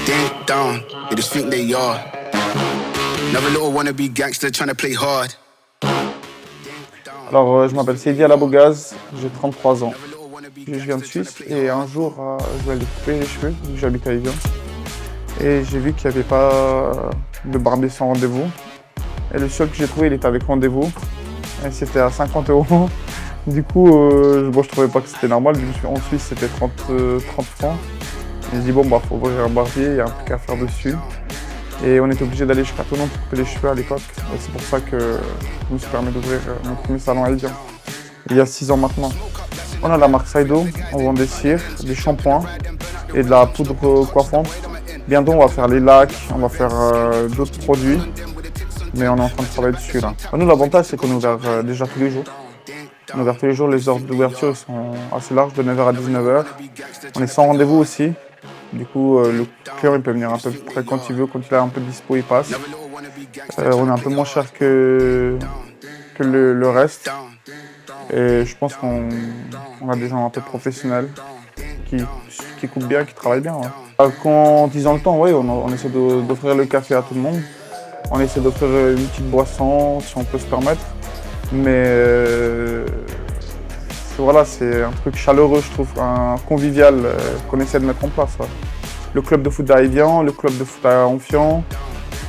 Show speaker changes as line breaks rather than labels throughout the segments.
Ding dong, they just think they are. Another little wannabe gangster trying to play hard.
Alors, je m'appelle Seydi Alabogaz, j'ai 33 ans. Je viens de Suisse et un jour, je vais aller couper les cheveux, vu que j'habite à Evian. Et j'ai vu qu'il n'y avait pas de barbier sans rendez-vous. Et le seul que j'ai trouvé, il était avec rendez-vous. Et c'était à 50 €. Du coup, bon, je trouvais pas que c'était normal. En Suisse, c'était 30 francs. Et j'ai dit, bon, bah, faut ouvrir un barbier, il y a un truc à faire dessus. Et on était obligé d'aller jusqu'à Thonon pour couper les cheveux à l'époque. Et c'est pour ça que je me suis permis d'ouvrir mon premier salon à Evian. Il y a 6 ans maintenant. On a la marque Saido, on vend des cires, des shampoings et de la poudre coiffante. Bientôt, on va faire les lacs, on va faire d'autres produits. Mais on est en train de travailler dessus là. Nous, l'avantage, c'est qu'on est ouvert déjà tous les jours. On est ouvert tous les jours, les heures d'ouverture sont assez larges, de 9 h à 19 h. On est sans rendez-vous aussi. Du coup, le client il peut venir un peu près quand il veut, quand il a un peu de dispo, il passe. On est un peu moins cher que le reste. Et je pense qu'on a des gens un peu professionnels qui coupent bien, qui travaillent bien. Ouais. Quand ils ont le temps, oui, on essaie d'offrir le café à tout le monde. On essaie d'offrir une petite boisson, si on peut se permettre. Mais voilà, c'est un truc chaleureux, je trouve, un convivial qu'on essaie de mettre en place. Ouais. Le club de foot à Evian, le club de foot à Enfiant.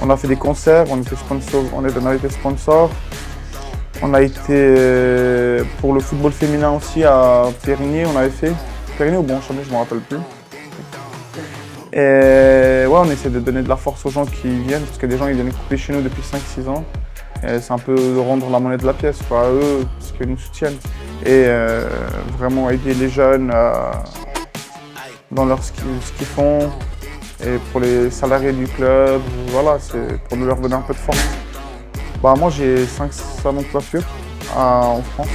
On a fait des concerts, on a été sponsor. On a été pour le football féminin aussi à Périgny, on avait fait. Périgny ou Bonchamé, je ne me rappelle plus. Et ouais, on essaie de donner de la force aux gens qui viennent, parce que des gens ils viennent couper chez nous depuis 5-6 ans. Et c'est un peu de rendre la monnaie de la pièce quoi, à eux, parce qu'ils nous soutiennent. Et vraiment aider les jeunes dans ce qu'ils font. Et pour les salariés du club, voilà, c'est pour leur donner un peu de force. Bah, moi j'ai 5 salons de coiffure en France.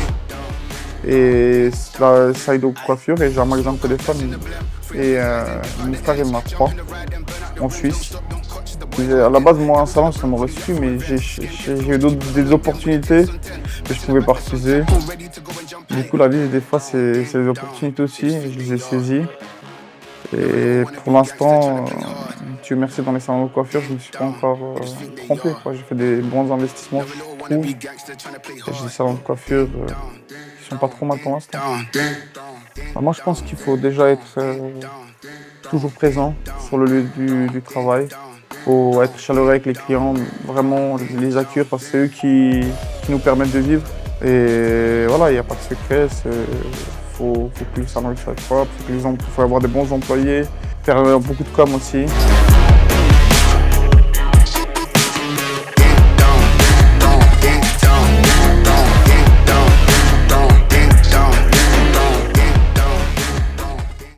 Et la Saido coiffure et j'ai un magasin de téléphone. Et mon frère il en a 3 en Suisse. À la base, moi, un salon, ça m'aurait suffi, mais j'ai eu des opportunités que je ne pouvais pas refuser. Du coup, la vie, des fois, c'est des opportunités aussi, et je les ai saisies. Et pour l'instant, Dieu merci, dans les salons de coiffure, je ne me suis pas encore trompé. J'ai fait des bons investissements, je trouve. Et j'ai des salons de coiffure qui ne sont pas trop mal pour l'instant. Moi, je pense qu'il faut déjà être toujours présent sur le lieu du travail. Il faut être chaleureux avec les clients, vraiment les accueillir parce que c'est eux qui nous permettent de vivre. Et voilà, il n'y a pas de secret, faut que le salon soit propre, il faut avoir des bons employés, faire beaucoup de com aussi.